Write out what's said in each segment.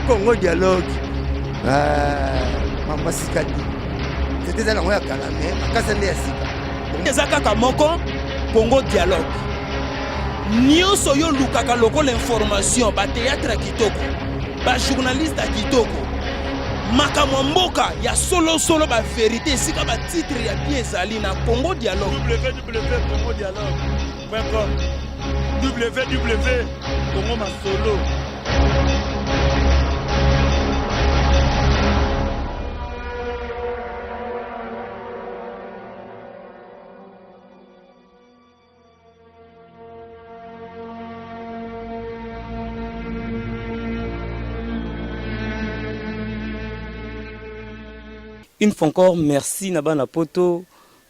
Congo Dialogue. Maman Sikadi. C'était dans la Calamé, à Kasende Sika. Ezaka moko Congo Dialogue. Nio soyo lukaka loko l'information, ba théâtre kitoko, ba journaliste kitoko. Makamwa mboka ya solo ba vérité sika ba titre ya bien ezali na Congo Dialogue. www.congodialogue.com www.congo masolo. Une fois encore, merci Nabana Poto,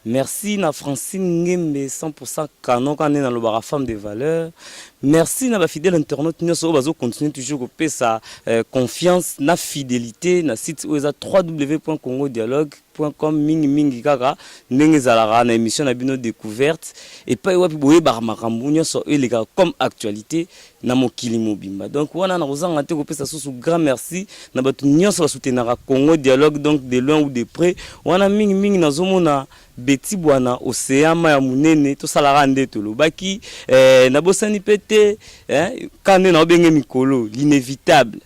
merci na Francine Ngembe 100% canon quand on est dans le bar femme de valeur. Merci na fidèle internaute nous sommes continuer toujours à payer sa confiance na fidélité na site www.congodialogue.com mingi kaka ndenge zalara na émission na bino découverte et pas wapi boye bar makambu nyonso les gars comme actualité na mokili mobimba. Donc wana na kozanga te ko pesa sous grand merci na batu nyonso ba soutenir Congo Dialogue donc de loin ou de près wana mingi na zomona Beti Bwana océan ya munene to salara ndeto lobaki na bosani pete kande na obenge mikolo l'inévitable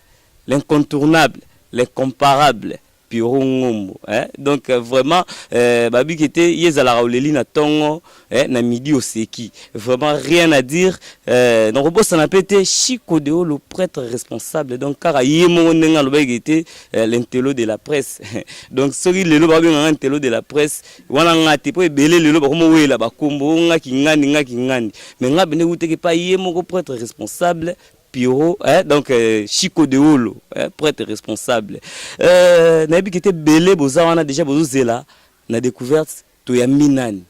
l'incontournable l'incomparable Piro Ngombo donc vraiment babi qui était yezala oleli na tongo na midi oseki vraiment rien à dire donc obosa na pete Chico Deo le prêtre responsable donc car yemo ndenga lobaki était l'intello de la presse donc soki lelo babi nga intello de la presse wana ngati po ebele lelo ba komo wela ba kombo ngaki ngani mais nga bene uteke pa yemo ko prêtre responsable Piro, donc Chico Deolo, prêtre responsable. Nabi qui était belé, boza on a déjà bozo zela, na découverte to ya minani.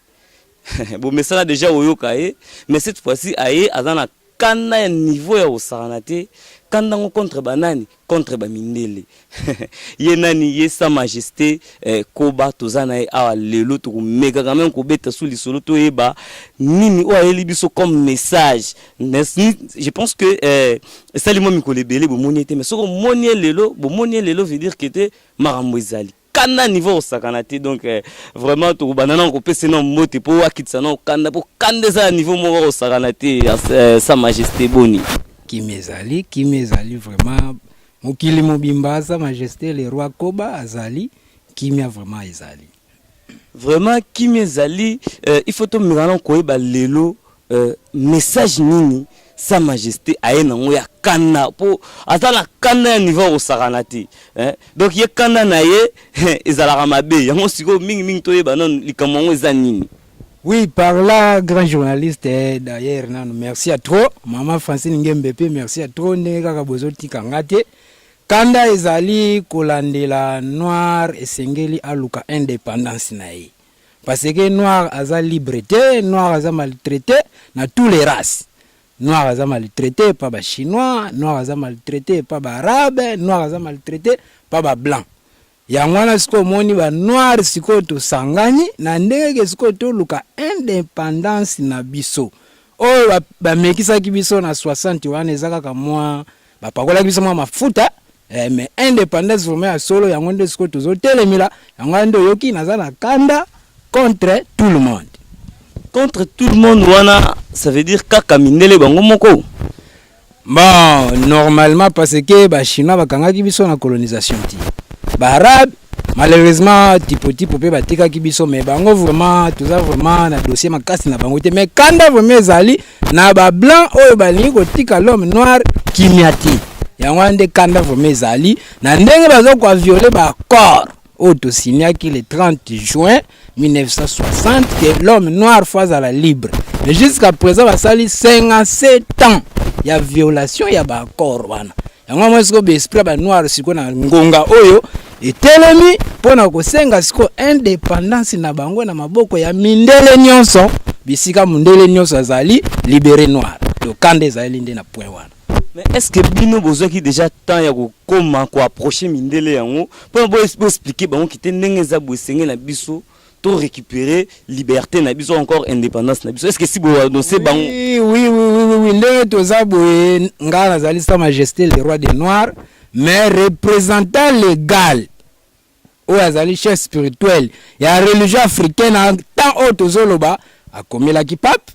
Bon mais ça là déjà oyokae, mais cette fois-ci aye azana kana niveau ya osaranate, kanda contre banani, contre bamindele. Ye nani ye sa majesté koba tozana awa lelo to mega quand même ko beta sous lisolo to eba nini o ayeli biso comme message. Je pense que salimo mikole belé bo moniete mais soko monie lelo veut dire que était marambo ezali. Kana niveau osakanate donc vraiment to banana ko pese non mote po akitsa non kanda po kande za niveau mo osakanate sa majesté boni. Qui mezali vraiment mokili mobimba sa majesté le roi Koba azali kimia vraiment ezali vraiment kimia ezali il faut to mingana ko ba lelo message nini sa majesté aena ngoya kana po atala kana niveau osakanati donc ye kana na ye ezala mabe yango siko mingi to yeba non likamongo ezanini. Oui, par là, grand journaliste, d'ailleurs, merci à trop. Maman Francine Ngembepe, merci à trop. Ndeka bozoti kangate. Kanda ezali kolandela noir esengeli aluka indépendance nae. Parce que noir aza liberté, noir aza maltraité na tous les races. Noir aza maltraité pas ba chinois, noir aza maltraité pas ba arabe, noir aza maltraité pas ba blanc. Yangwana siko moni ba noir siko to sangani na ndenge siko to luka indépendance na biso. Oh ba mekisa ki biso na 60 wana ezaka ka moi ba pakola biso mwa mafuta mais indépendance vraiment solo yango nde siko to zo telemila yango ndo yoki naza na kanda contre tout le monde. Contre tout le monde wana ça veut dire kaka mindele bango moko. Bon, normalement parce que ba chinois bakanga ki biso na colonisation ti. Arabe malheureusement tipo pe batika kibiso mais bango vraiment tout ça vraiment na dossier makasi na bango te mais kanda vraiment ezali na ba blanc oyo balingi kotika l'homme noir kimiati yango ande kanda vraiment ezali na ndenge bazo kwa violer ba accord au to signaki le 30 juin 1960 que l'homme noir soit à la libre mais jusqu'à présent basali 57 ans ya violation ya ba accord wana yango moi siko be esprit ba noir siko na ngonga oyo etelemi pona kosenga siko indépendance na bango na maboko ya mindele nyonso bisika mundele nyonso azali libéré noir to kande ezali nde na point wana. Mais est-ce que bino bozoki déjà temps ya ko koma ko approcher mindele yango pour expliquer bango ki te ndenge za bosenge na biso to récupérer liberté na biso encore indépendance na biso. Est-ce que si bo annoncer bango? Oui, ndenge toza boye nga nazali sa majesté le roi des noirs, mais représentant légal ou azali chef spirituel ya religion africaine en tant autre zoloba akomelaki pape,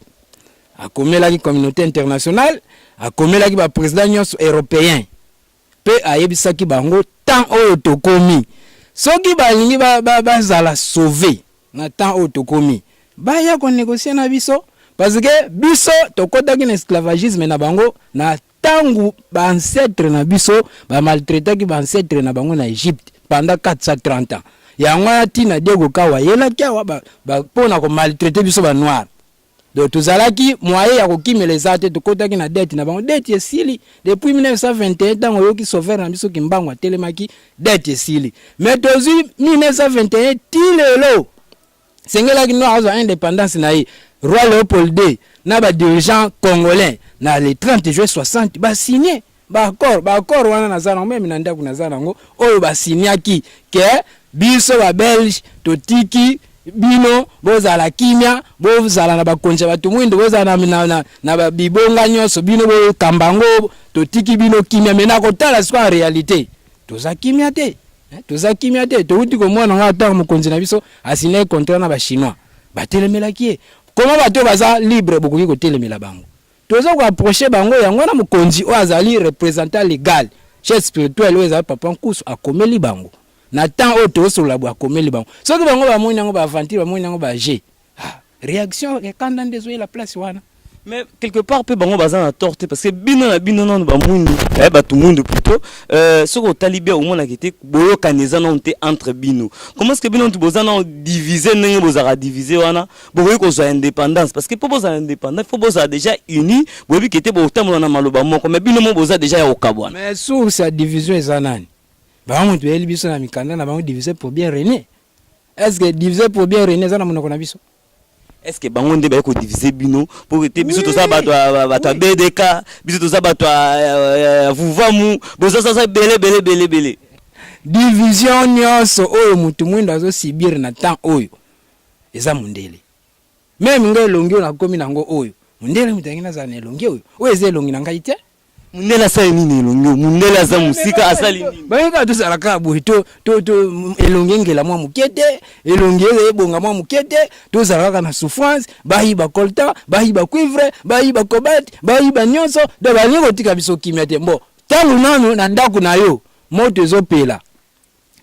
akomelaki communauté internationale, akomelaki ba président nyonso européen pe ayebisaki bango tant oyo tokomi soki balingi bazala sauvé na tant oyo tokomi baya ko négocier na biso parce que biso tokotaki na esclavagisme na bango na tangu ba ancêtre na biso ba maltraitaki ba ancêtre na bango na Égypte pendant 430 ans yango tina Diego Kawa yelaki awa ba pona ko maltraiter biso ba noir. Donc tozalaki moyen ya kokimela te tokotaki na dette na bango dette esili depuis 1921 tango yoki sauver na biso kimbango atelemaki dette esili mais tozi 1921 tilelo sengelaki no azo indépendance na ye roi Léopold II na ba dirigeant congolais na le 30 juillet 60 ba signé ba accord wana na zana même na ndaku na zana ngo oyo ba signaki ke biso ba belge totiki bino bozala kimia bozala na bakonja batu mwindo bozala na bibonga nyonso bino bo kambango totiki bino kimia mena kotala siko en réalité toza kimia te to uti ko mwana nga ta mokonzi na biso asine contrat na ba chinois batelemelaki comment bato baza libre bokoki ko telemela bango toza ko approcher bango yango na mokonzi o azali représentant légal chef spirituel o ezali papa nkusu akomeli bango na temps auto sur la bois akomeli bango soki bango ba moni yango ba aventure ba moni yango ba G réaction et quand dans désolé la place wana. Mais quelque part peu bango baza na torte parce que bino na ba mundu ba tout monde plutôt soko talibé au moins akité boyo kaneza na onte entre bino. Comment est-ce que bino tu boza na diviser nenge bozara diviser wana boyo ko soit indépendance parce que pour boza indépendant faut boza déjà uni boyo kité bo tamola na maloba moko mais bino mo boza déjà ya okabwana. Mais sur sa division ezanani bango tu eli biso na mikanda na bango diviser pour bien régner. Est-ce que diviser pour bien régner ezana monoko na biso? Est-ce que bango nde ba ko diviser bino pour que biso to za bato BDK biso to za bato vuvamu boza ça belé division nyonso oyo mutu mwindo azo sibir na temps oyo eza mundele même ngo elongi na komi nango oyo mundele mutangina za na elongi oyo eza elongi na ngai te mundela sa nini elongi mundela za musika asali nini bayika to salaka boy to elongi ngela mwa mukete elongi ebonga mwa mukete to salaka na souffrance bayi ba colta bayi ba cuivre bayi ba cobalt bayi ba nyonso do balingo kotika biso kimia te mbo tangu nanu na ndaku na yo moto ezopela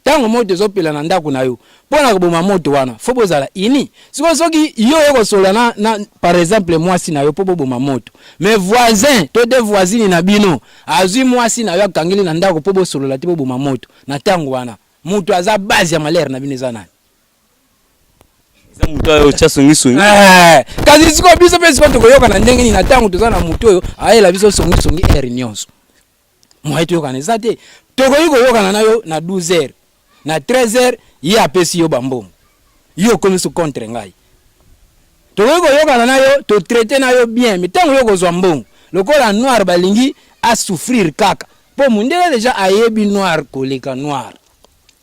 tango moto ezopela na ndaku na yo pona koboma moto wana fo bozala ini soki yo ekosola na par exemple mwasi na yo po boma moto mais voisin to de voisine na bino azui mwasi na yo akangeli na ndako po bosolola te boma moto na tango wana moto aza base ya malere na bino eza nani eza moto ayo chasongi kasi siko biso pe siko tokoyoka na ndenge ni na tango toza na moto oyo ayela biso songi air nyonso mwa eto yoka neza te tokoyi koyoka na yo na 12h na 13h yi apesi yo bambongo yo komi so contre ngai tokoyi koyoka na yo to traiter na yo bien mais tango yo kozwa mbongo lokola noir balingi a souffrir kaka po mundele déjà ayebi noir koleka noir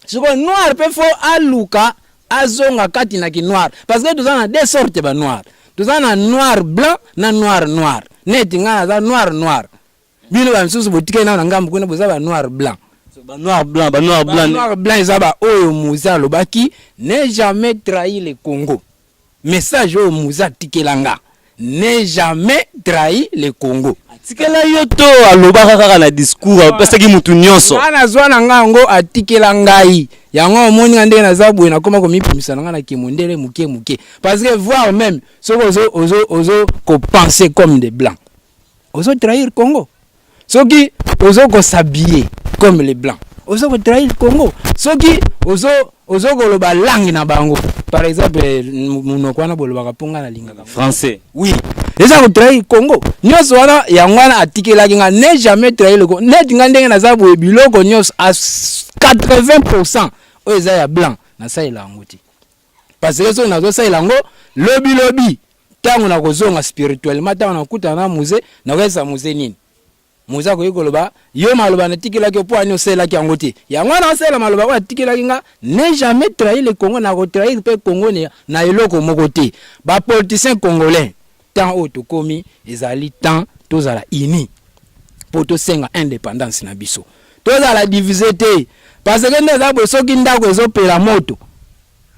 siko noir pe fo aluka azonga kati na ki noir parce que toza na deux sortes ba noir toza na noir blanc na noir net ngana za noir bino ba msusu botike na ngambu kuna boza ba noir blanc ba noir blanc ezaba oyo muza lobaki ne jamais trahi le Congo message oyo muza tikelanga ne jamais trahi le Congo atikela yo to alobaka kaka na discours parce que mutu nyonso ana zwana ngango atikela ngai yango omoni ngande na zabwe na koma komipimisa nga na kimondele muke parce que voir même ce ozo ko penser comme des blancs ozo trahir Congo soki ozo ko s'habiller comme les blancs ozo ko trahir Congo soki ozo ko loba langue na bango par exemple munoko wana bolobaka ponga na lingaka français oui eza ko trahir Congo nyonso wana yango wana atikelaki nga ne jamais trahir le Congo net nga ndenge na zabwe biloko nyonso à 80% oyo eza ya blanc na saila yango ti parce que so nazo saila yango lobi tango na kozonga spirituellement tango na kuta na musée na kwesa musée nini moza ko yikoloba yo maloba na tikela ke po ani osela ki angote ya ngwana osela maloba ko tikela kinga ne jamais trahir le Congo na trahir pe Congo ne na eloko mokote ba politiciens congolais tant auto komi ezali tant tozala ini pour to senga indépendance na biso tozala diviser te parce que ndeza bo soki ndako ezopela moto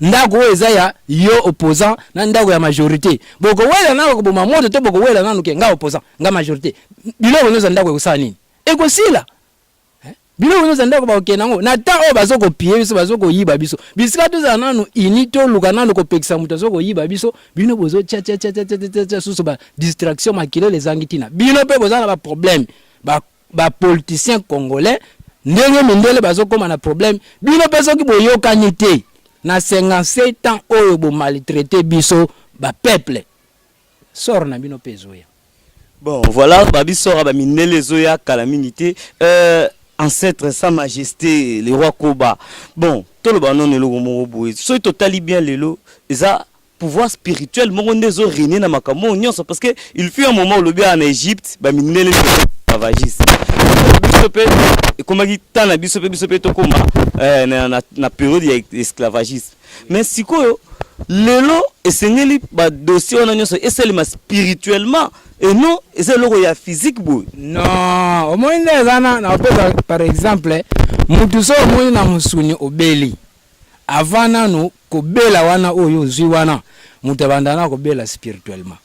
ndako eza ya yo opposant na ndako ya majorité boko wela na ko boma moto to boko wela na nuke nga opposant nga majorité biloko nyoza ndako ekosala nini ekosila biloko nyoza ndako ba okenango na ta o bazoko pie biso bazoko yiba biso bisika tozala nanu inito luka nanu ko pekisa muto azoko yiba biso bino bozo cha susu ba distraction makile les angitina bino pe bozala ba problème ba politiciens congolais ndenge mindele bazokoma na problème bino pe soki boyokani te na 57 ans oyo bo maltraité biso ba peuple sort na bino pezoya. Bon voilà babi sort ba minele zoya calamité ancêtre sa majesté le roi Koba. Bon tout le banon le logo boy so totali bien lelo eza pouvoir spirituel mo ndezo régner na makambo nyonso parce que il fut un moment où le bien en Égypte ba minele esclavagisme bisope comme qui tana bisope to koma na période d'esclavagisme mais sikoyo lelo esengeli ba dossier on nyonso eselema spirituellement et non ezelo ya physique boy non au moins ezana na par exemple mutu so mo na musuni obeli avant nanu ko bela wana oyo zwi wana mutu bandana ko bela spirituellement.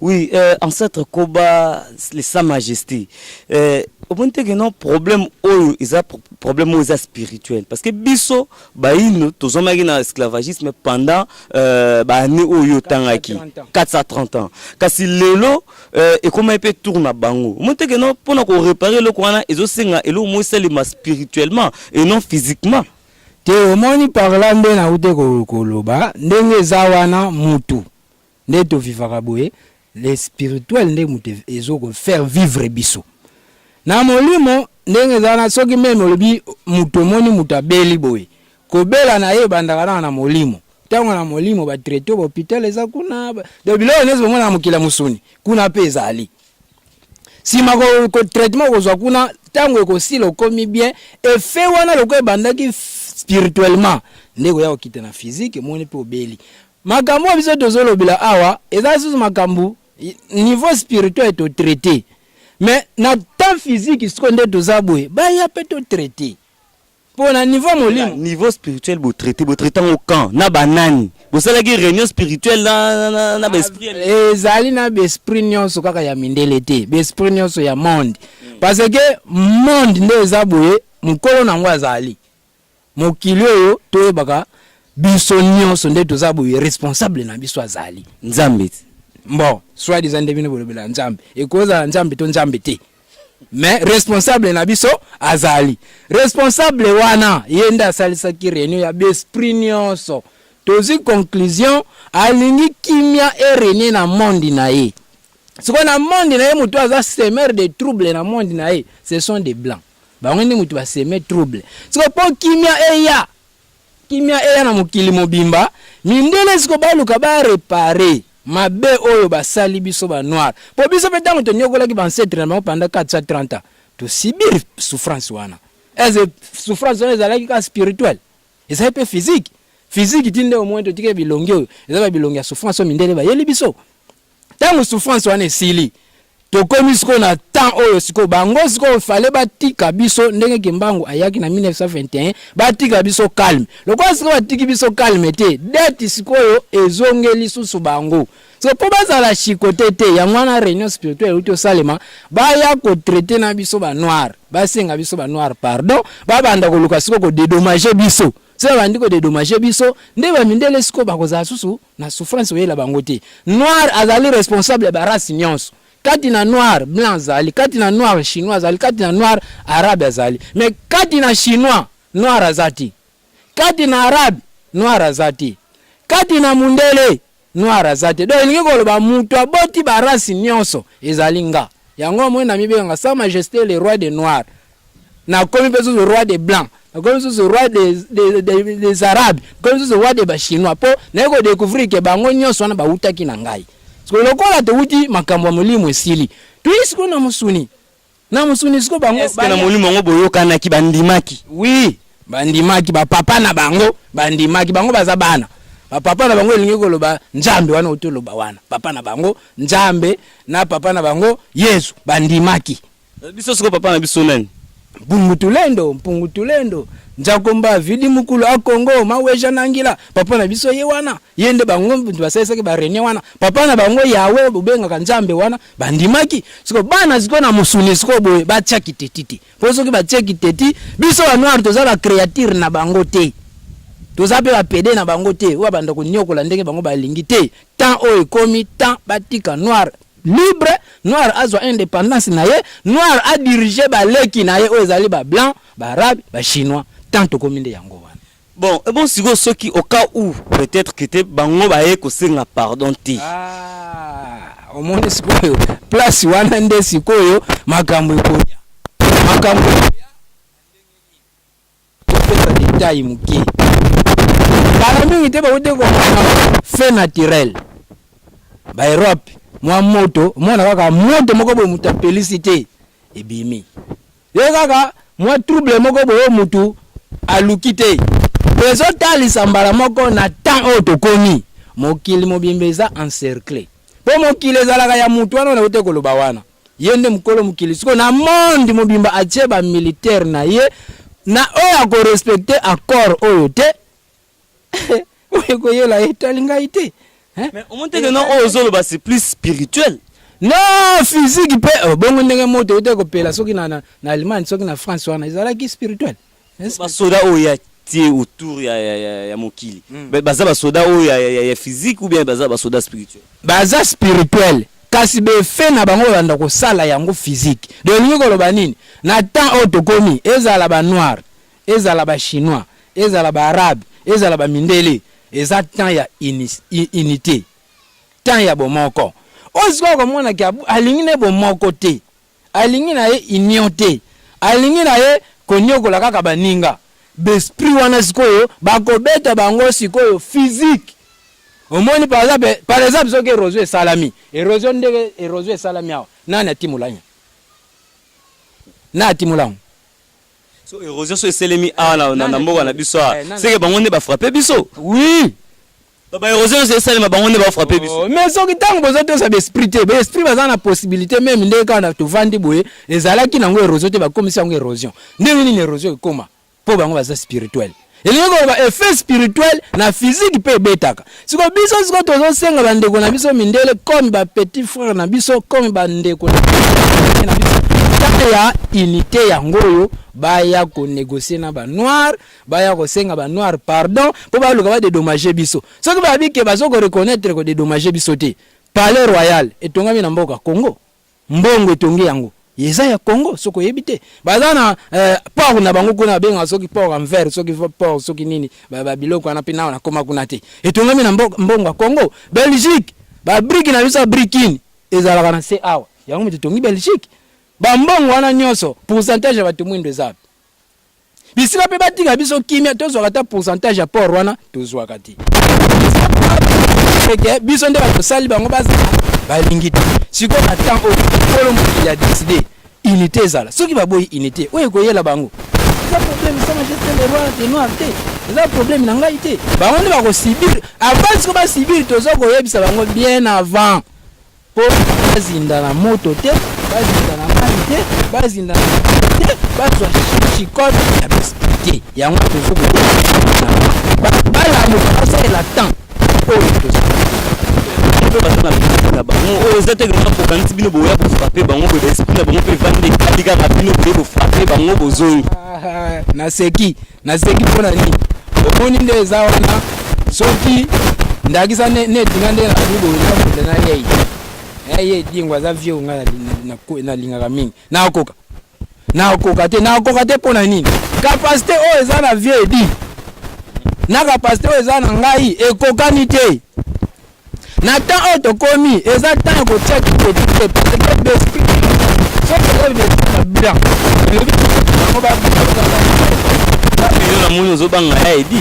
Oui, ancêtre Koba, Sa Majesté. Au point que non problème ou ils a problème ou spirituel parce que biso ba ino tozomaki na esclavagisme pendant ba ne oyo tangaki 430 ans. Kasi lelo et comment il peut tourner bango. Au point que non pour nous réparer le kwana ezo senga elo mo selema spirituellement et non physiquement. Te omoni parlando na ute ko loba ndenge zawana mutu ndeto vivaka boye les spirituels ndenge mutu ezo ko faire vivre biso. Na molimo ndenge zana soki meme lobi mutu moni mutabeli boye ko bela na ye bandaka na molimo tango na molimo ba traiter hôpital eza kuna de bilo nezo mona mukila musuni kuna pe ezali sima ko traitement ko zwa kuna tango ko silo komi bien et fait wana loko bandaki spirituellement ndeko ya okita na physique moni pe obeli makambo biso tozolobela awa eza susu makambo niveau spirituel to traité mais na temps physique ce qu'on est tozabwe ba ya pe to traité pour na niveau molimo niveau spirituel bo traité au camp na banani bo sala ki réunion spirituelle na esprit ezali na esprit nyonso kaka ya mindele te esprit nyonso ya monde parce que monde nde ezabwe mukolo na ngwa azali mokili oyo toyebaka biso nyonso nde tozabwe responsable na biso azali nzambe. Bon, soit des andebino bolobela nzambe et koza nzambe to nzambe te mais responsable na biso azali responsable wana yenda salisa ki réunion ya esprit nyonso tozi conclusion alingi kimia erene na monde na ye siko na monde na ye mutu aza semer de troubles na monde na ye ce sont des blancs ba ngende mutu ba semer trouble siko po kimia eya na mokili mobimba mindele siko baluka ba réparer mabe oyo basali biso ba noir po biso pe tango to nyokola ki ba ancêtre na pendant 430 ans to subir souffrance wana eze souffrance wana ezalaki ka spirituel eza pe physique tinde au moins to tike bilongi oyo eza ba bilongi ya souffrance o mindele ba yeli biso tango souffrance wana esili to komi siko na temps oyo siko bango siko fallait batika biso ndenge kimbangu ayaki na 1921 batika biso calme lokwa siko batiki biso calme te date siko yo ezongeli susu bango siko po bazala chikote te ya mwana réunion spirituelle uto salema baya ko traiter na biso ba noir basenga biso ba noir pardon babanda ko luka siko ko dédommager biso c'est bandi ko dédommager biso nde ba mindele siko bakoza susu na souffrance oyela bango te noir azali responsable ba race nyonso kati na noir blanc azali kati na noir chinois azali kati na noir arabe azali mais kati na chinois noir azati kati na arabe noir azati kati na mundele noir azati donc ningi koloba mutu aboti ba race nyonso ezali nga yango mwe na mibenga Sa Majesté le roi des noirs na komi peso le roi des blancs na komi peso le roi des arabes komi peso le roi des chinois po na ko découvrir que bango nyonso na ba utaki na ngai siko lokola teuti makambo ya molimo esili tuisiko na musuni siko bango est-ce que na molimo ngo boyokanaki bandimaki oui bandimaki bapapa na bango bandimaki bango baza bana papa na bango elingi koloba nzambe wana otoloba wana papa na bango nzambe na papa na bango Yesu bandimaki biso siko papa na biso nani mpungu tulendo njakomba vidi mukulu a Congo maweja nangila papa na biso ye wana yende bango baseseke barenia wana papa na bango yawe bubenga kanzambe wana bandimaki siko bana siko na musuni siko boye batia kitetiti poso ki batia kiteti biso wa noir toza la créature na bango te toza pe ba pede na bango te wa banda ko nyokola ndenge bango balingi te tant o ekomi tant batika noir libre noir azwa indépendance na ye noir a diriger ba leki na ye o ezali ba blanc ba arabe ba chinois tant to kominde yango wana bon siko soki au cas où peut-être que te bango ba ye ko senga pardon ti au monde sikoyo place wana nde sikoyo makambo ekoya makambo pesa détail muke bana mingi te ba wote ko fait naturel ba Europe moi moto mona kaka moto moko boye muta félicité ebimi ye kaka moi trouble moko boye mutu alukite peso talisa mbala moko na temps oto komi mokili mobimbeza encerclé po mokili ezalaka ya mutu wana wote koloba wana yende mukolo mokili siko na monde mobimba atie ba militaire na ye na oya ko respecter accord oyo te oyo ko yela etalinga ite. Mais au moins que non ozolo ba c'est plus spirituel. Non physique pe bongo ndenge moto ote ko pela soki na Allemagne soki na France wana ezala ki spirituel. Ba soda oya tie autour ya mokili. Baza ba soda oya ya physique ou bien baza ba soda spirituel. Baza spirituel kasi be fe na bango banda ko sala yango physique. De lingi ko loba nini na temps oto komi ezala ba noir, ezala ba chinois, ezala ba arabe, ezala ba mindele. Eza temps ya unité temps ya bomoko oziko ko mona ki alingi ne bomoko te alingi na ye union te alingi na ye konyokola kaka baninga besprit wana sikoyo bakobeta bango sikoyo physique omoni par exemple soki érosion esalami érosion ndenge érosion esalami awa nani atimulanya na atimulango so érosion so eselemi awa na mboka na biso c'est que bango ne ba frapper biso oui ba érosion c'est eselema bango ne ba frapper biso mais soki tango bozo to sa esprit te ba esprit baza na possibilité même ndenge kana to vandi boye ezalaki nango érosion te ba komisa yango érosion ndenge ni érosion ekoma po bango baza spirituel elingo ba effet spirituel na physique pe betaka siko biso siko tozo senga bandeko na biso mindele comme ba petit frère na biso comme bandeko na biso ya unité yango baya ko négocier na ba noir baya ko senga ba noir pardon po ba luka ba dédommager biso soki ba bike bazo ko reconnaître ko dédommager biso te palais royal etongami na mboka Congo mbongo etongi yango yeza ya Congo soko yebite bazana port na bango kuna benga soki port en verre soki port soki nini ba biloko na pina na koma kuna te etongami na mbongo Congo Belgique ba brique na biso briquine ezalaka na se awa yango metongi Belgique bambongo wana nyonso pourcentage ya bato mwindo ezapi bisika pe batika biso kimia tozwaka ta pourcentage ya port wana tozwaka te biso nde batosali bango baza balingi te siko na temps okolo mokili ya décidé unité ezala soki baboyi unité oyo ekoyela bango eza problème sama gestion des rois des noirs te eza problème na ngai te bango nde bakosibir avant siko basibir toza koyebisa bango bien avant po bazinda na moto te bazinda na mali te bazinda na te bazwa chikote ya bespite yango tozo ko bala mo passer la temps oyo tozo bango ozate que na kanti bino boya ko frapper bango ko esprit na bango pe vande kalika na bino ko frapper bango bozongi na seki pona ni omoni nde eza wana soki ndakisa ne dinga nde na bubo na yei ye dingwa za vieux nga na lingaka mingi na okoka te pona nini capacité o eza na vieux edi na capacité o eza na ngai ekokani te na temps o tokomi eza temps ko check te parce que l'esprit so que le blanc na munyo zo banga ya edi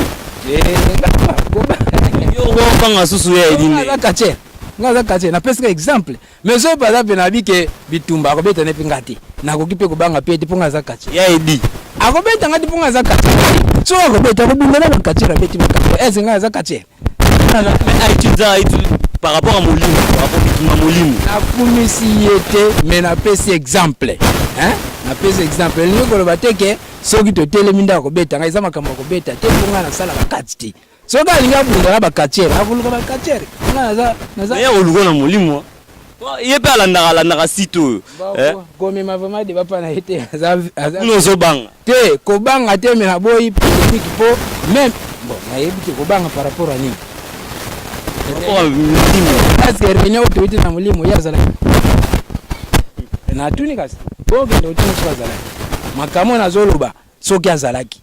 yo banga susu ya edi na kache ngaza quartier na pesa exemple mais so par exemple na bike bitumba ko beta ne pingati na ko kipe ko banga pete ponga za quartier ya edi akobeta ngati ponga za quartier so akobeta ko bunda na quartier na beti maka eze ngaza quartier mais aituza par rapport à molimo par rapport à molimo na kumisiete mais na pesa exemple hein na pesa exemple ni ko ba teke soki to teleminda ko beta ngaza makambo ko beta te ponga na sala bakati soki alinga bunda ba quartier akuluka ba quartier ngaza naza ya olugo na molimo ye pe alandaka site oyo komema vraiment de bapa na ete kuno ozobanga te kobanga te me na boyi polémique po même bon nayebi te kobanga par rapport à nini parce que réunion otoyite na molimo ye azalaki natuni kasi bokende otuni soki azalaki makambo nazoloba soki azalaki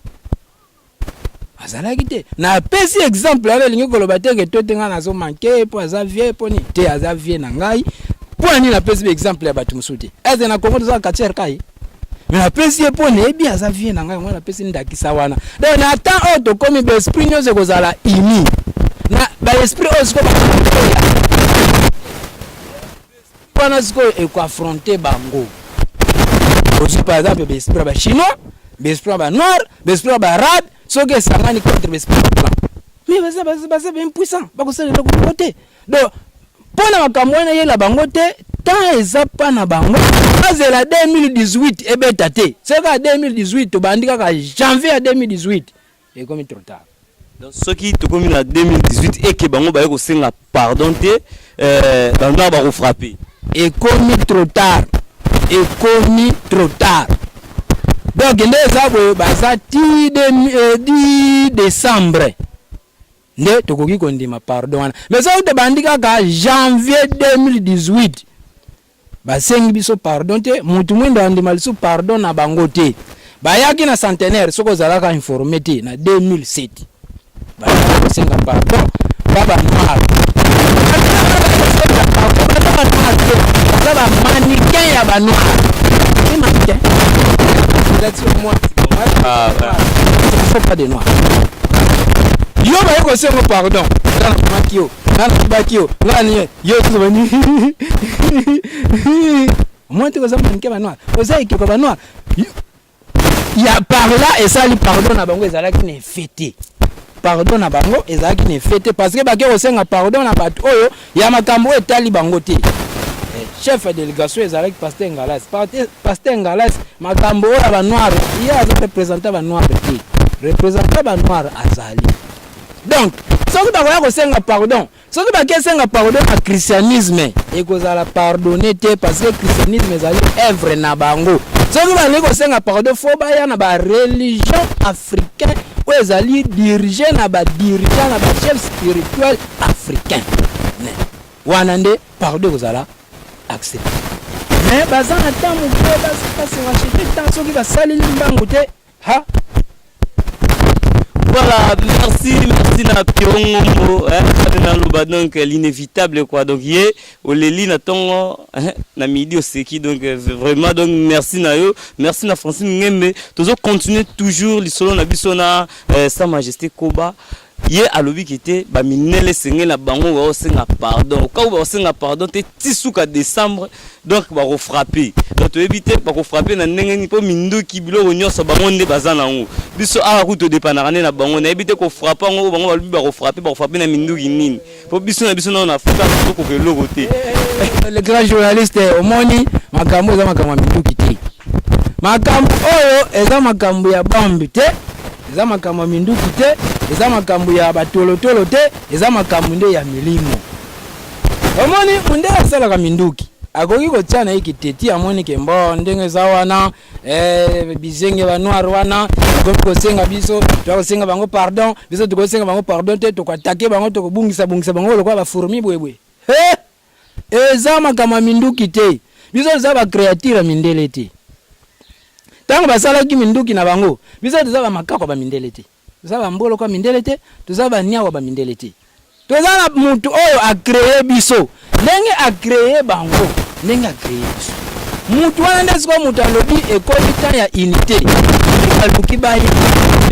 te na apesi exemple ala elingi koloba teke to te ngai nazomanke mpo aza vie mpo nini te aza vie na ngai mpo nini napesi exemple ya bato mosusu te eze na kongo tozala quartier kai me napesi ye mpo nayebi aza vie na ngai yango napesi ndakisa wana donc na temps oyo tokomi baesprit nyonso ekozala uni na baesprit oyo sikoyo wana sikoyo ekoafronte bango ozwi par exemple baesprit ya bachinois baesprit ya banoir baesprit ya baarabe soki esangani contre l'esprit blanc mais baza impuissant bakosalela eloko te donc mpo na makambo wana yela bango te tant eza mpa na bango azela 2018 ebeta te soki 2018 tobandi kaka janvier ya 2018 ekomi trop tard donc soki tokomi na 2018 eke bango baye kosenga pardon te bango bakofrappe ekomi trop tard donc nde eza boye baza ti 10 décembre nde tokoki kondima pardon wana mais soki tobandi kaka janvier 2018 basengi biso pardon te mutu mwinda andima lisu pardon na bango te bayaki na centenaire soki ozalaka informé te na 2007 bayaki kosenga pardon baba noir baza bamaniquin ya banoir maniquin moi faut pas de noir yo ba ko sengo pardon dans makio dans bakio ngani yo tsobani moi te ko zama nke ba noir oza ikiko ba noir ya par là et ça li pardon na bango ezalaki ne fêter pardon na bango ezalaki ne fêter parce que ba ke ko senga pardon na bato oyo ya makambo etali bango te chef de délégation ezalaki pasteur Ngalas makambo oyo ba noir ye aza représenter ba noir te représenter ba noir azali donc soki bakoya kosenga pardon soki bakesenga pardon na christianisme ekozala pardonner te parce que christianisme ezali œuvre na bango soki balingi kosenga pardon fo baya na ba religion africain oyo ezali dirige na badirigeant na bachef spirituel africain wana nde pardon ekozala accepté mais baza na temps moke basirachete temps soki basaleli mbangu te ha voilà merci na piongo na loba donc l'inévitable quoi donc yé oleli na tongo na midi oseki donc vraiment donc merci na yo merci na Francine Ngembe tozo continuer toujours lisolo na biso na sa majesté Koba ye alobi kité ba minele senge na bango ba osenga pardon ka ba osenga pardon te tisuka décembre donc ba ko frapper donc to éviter ba ko frapper na ndenge ni po minduki biloko nyoso bango nde bazana ngo biso a ku to dépendra na bango na éviter ko frapper ngo bango ba ko frapper na minduki nini po biso na Afrika ko ko loko te le grand journaliste omoni makambo za makambo minduki te makambo oyo eza makambo ya bombe te eza makambo minduki te eza makambo ya batolotolo te eza makambo nde ya milimo omoni munde asalaka minduki akoki kotia na ekiteti amoni ke mbo ndenge eza wana bizenge ba noir wana akoki kosenga biso tokosenga bango pardon biso tokosenga bango pardon te tokatake bango tokobungisa bango lokwa ba fourmi bwebwe eza makambo minduki te biso eza ba créature mindele te tango basalaki minduki na bango biso toza ba makako ba mindele te toza ba mbolo kwa mindele te toza ba nyawa ba mindele te toza na mutu oyo a créer biso ndenge a créer bango ndenge a créer biso mutu wana nde siko mutu alobi ekomi temps ya unité aluki baye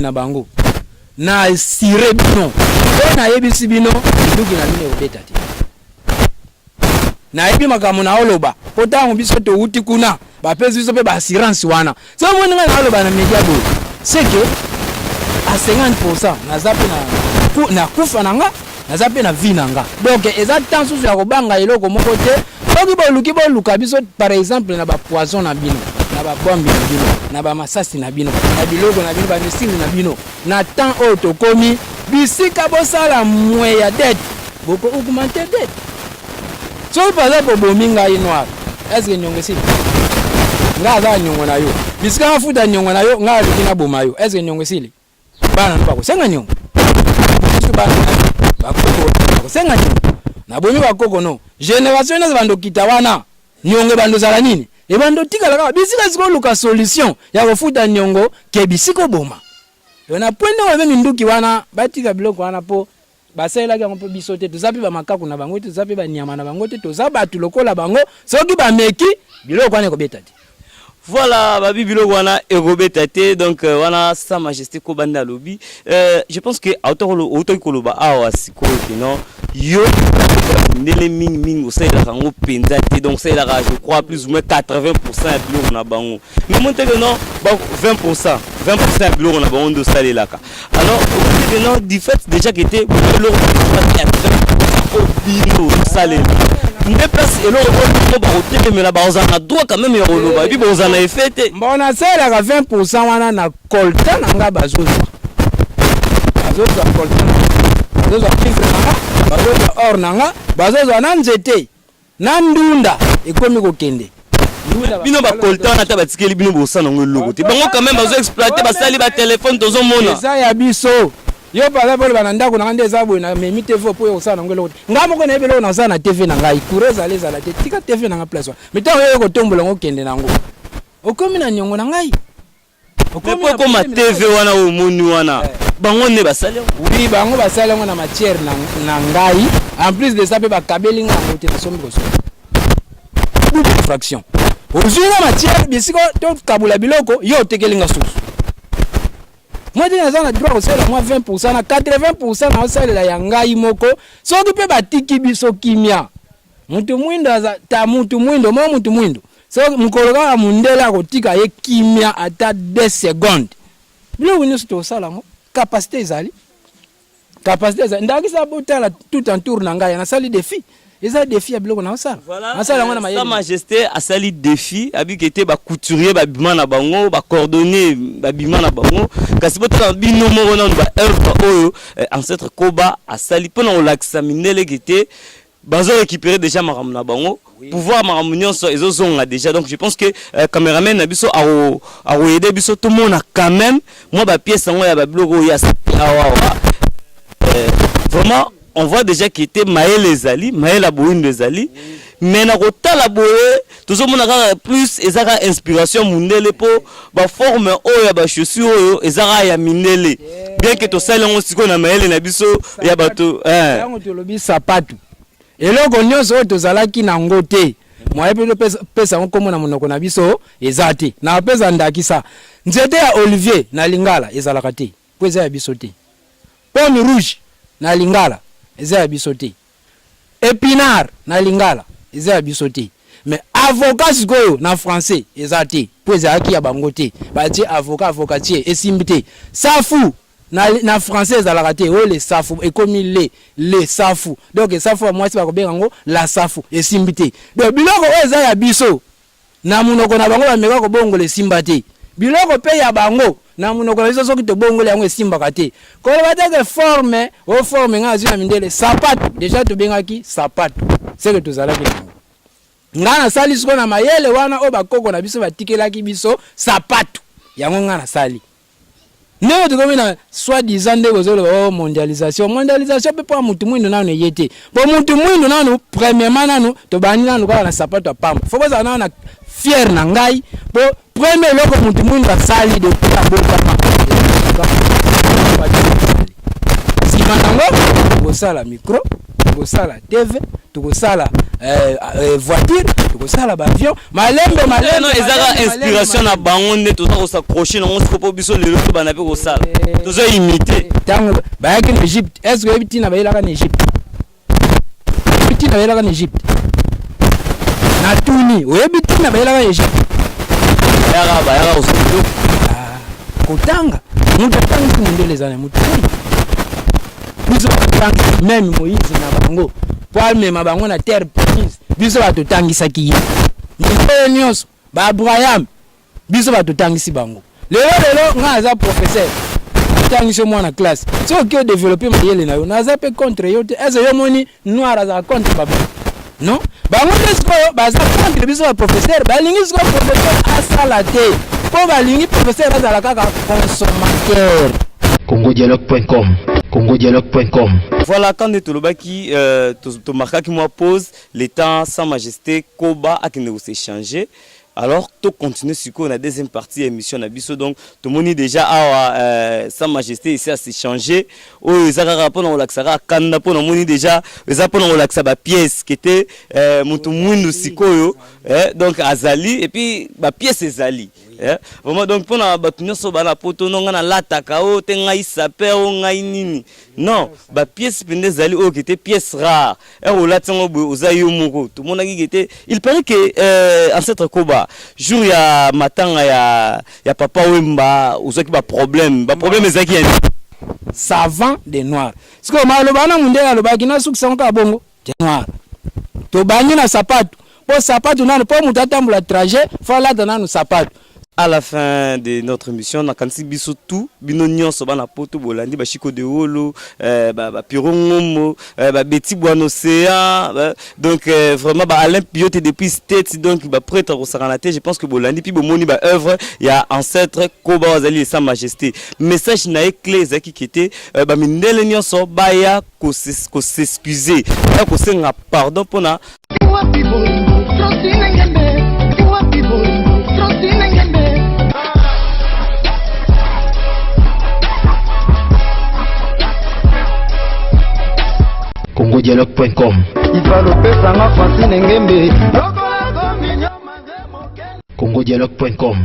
na bango na sire bino oyo nayebisi bino minduki na bino ebeta te na ebi makambo na oloba potango biso to uti kuna ba pesi biso pe ba assurance wana so moni nga na oloba na media bo c'est que à 50% naza pe na kufa nanga naza pe na vie nanga donc eza temps sous ya kobanga eloko moko te soki boluka biso par exemple na ba poison na bino na ba bombe na bino na ba masasi na bino na biloko na bino ba misili na bino na temps oyo tokomi bisika bosala mwe ya dette boko augmenter dette so par exemple bomi ngai noir est-ce que nyongo si nga za nyongo na yo bisika mafuta nyongo na yo nga likina boma yo est-ce que nyongo sili bana mpako senga nyongo biso bana bakoko senga nyongo na bomi bakoko no génération na bando kitawana nyongo bando zala nini e bando tika la bisika ziko luka solution ya kofuta nyongo ke bisiko boma yo na point na même nduki wana batika biloko wana po basela ka mpo biso te tozapi ba makaku na bango te tozapi ba nyama na bango te tozaba tu lokola bango soki ba meki biloko wana ko beta te. Voilà, babi biloko wana ekobeta te donc wana sa majesté ko banda lobby je pense que auto ko loba awa sikoyo que non yo ndele ming au sein de la rango penza te donc c'est là je crois plus ou moins 80% ya biloko na bango mais monte que non 20% ya biloko na bango ndo sale laka alors que non du fait déjà que était biloko ya 20% au bino sale ne place eloko ko ba oteke mais la baza na droit quand même ya oloba et puis baza na effet te mbona sala ka 20% wana na kolta nanga bazozo kolta bazozo chiffre nanga bazozo or nanga bazozo na nzete na ndunda ekomi kokende bino ba kolta na ta batikeli bino bosana ngoloko te bango quand même bazo exploiter basali ba téléphone tozo mona ça ya biso yo pala pole bananda ko na ndé zabo na memi TV po yo sana ngelo ngamo ko na ebelo na sana TV na ngai kureza leza la tika TV na nga place wa mitango yo ko tombola ngokende nango okomi na nyongo na ngai okomi ko ma TV wana o moni wana bango ne basale oui bango basale ngona matière na ngai en plus de ça pe ba kabeli ngamo te na somi ko so double fraction ozuwa matière bisiko to kabula biloko yo tekelinga susu moi dis na droit au sel moi 20% na 80% na sel la yangai moko soki pe batiki biso kimia mutu mwindo ta mutu mwindo mo mutu mwindo so mukologa mundela kotika ye kimia ata 2 secondes bilo wini sto sala ngo capacité ezali ndaki sa botala tout en tour na ngai na sali défi eza défi ya biloko na sala na sala ngona mayele sa majesté a sali défi abikete ba couturier ba bima na bango ba coordonner ba bima na bango kasi botala bino mo na ba œuvre oyo ancêtre koba a sali pona on l'examiner kete bazo récupérer déjà maram na bango pouvoir maram nyonso ezozonga déjà donc je pense que cameraman na biso a aider biso tout monde quand même moi ba pièce ngo ya ba biloko ya vraiment on voit déjà qu'il était Maël Ezali, Maël Abouine Ezali, mais na kota la boye, tout ça mon a plus ezara inspiration mundele po ba forme oyo ba chaussure oyo ezara ya minele. Bien que to sala ngo siko na Maël na biso ya bato yango to lobi sapatu. Eloko nyonso to zalaki na ngote. Moi pe pesa ngo na monoko na biso ezati. Na pesa ndakisa. Nzete ya Olivier na Lingala ezalaka te. Kweza ya biso te. Pomme rouge na Lingala eza ya biso te. Épinard na Lingala eza ya biso te. Mais avocat sikoyo na français eza te. Po ezalaki ya bango te. Ba ti avocatier esimbi te. Safu na français ezalaka te. O le safu ekomi le safu. Donc safu moi ba ko benga ngo la safu esimbi te. Donc biloko eza ya biso na munoko na bango ba meka ko bongo le simba te. Biloko pe ya bango na munoko na biso soki to bongo le yango esimba ka te. Ko ba te forme o forme nga azina mindele sapato déjà to bengaki sapato. C'est que tozalaki nango. Nga na sali siko na mayele wana o bakoko na biso batikelaki biso sapato. Yango nga na sali. Neo to komina soi-disant ndeko zolo mondialisation. Mondialisation pe pa mutu mwindo nanu yete. Po mutu mwindo nanu premièrement nanu to bani nanu kwa na sapato pamba. Foko za nanu na fier na ngai po premier loko mutu mwindo sali de ta botama. Simanango bosala micro, bosala TV, tukosala voiture, tukosala avion, malembe non ezaka inspiration na bango nde to s'accrocher na on se po biso lelo to bana pe ko sala. To zo imiter. Tango ba yaki en Égypte, est-ce que ebiti na ba yela ka en Égypte? Ebiti na yela ka en Égypte. na tuni oyebi tina bayelaka Egypte bayaka osolo kotanga mutu atangisi mundele ezana mutu biso batangisi meme Moïse na bango po amema bango na terre promise biso batotangisaki ye mitoyo nyonso baabraham biso batotangisi bango lelo nga aza professeur atangisi mwana classe soki odéveloppe mayele na yo naza mpe contre yo te eze yo moni noir azala contre baba non bango nde sikoyo baza contre biso baprofesseur balingi sikoyo professeur asala te mpo balingi professeur azala kaka consommateur. congodialogue.com congodialogue.com. Voilà, quand tu lobaki to marquaki moi pause le temps sans majesté Koba a qui ne s'est changé. Alors, tu continues sur la deuxième partie de l'émission Nabiso. Donc, tout le monde déjà a sa majesté ici à s'échanger. Oh, ils ont rapport dans l'axara, Kanda pour nous déjà, ils ont pour nous l'axara pièce qui était Mutumundu Sikoyo. Donc, Azali et puis la pièce Azali. Vraiment donc pour na batunyo so bana poto no ngana lata kao te ngai saper o ngai nini. Non, ba pièce pende Azali o qui était pièce rare. Et o latango ozayo moko. Tout le monde qui était il paraît que ancêtre Koba jour ya matanga ya papa Wemba ozoki ba problème ezaki ya savant des noirs. Ce que malobana mundela lobaki na sukisa nka bongo des noirs. To banyi na sapato. Po sapato nano po mutatambula trajet fa la dana no sapato. À la fin de notre émission, on a quand même tout, binonion so bana poto bolandi ba chiko de holo, ba pirongomo, ba beti boan océan, donc vraiment ba Alain Piote depuis States donc ba prêtre au Saranate, je pense que bolandi puis bomoni ba œuvre, il y a ancêtre Koba Azali et sa majesté. Message na clé zaki qui était ba mindele nyonso ba ya ko s'excuser, ko senga pardon pona congodialogue.com congodialogue.com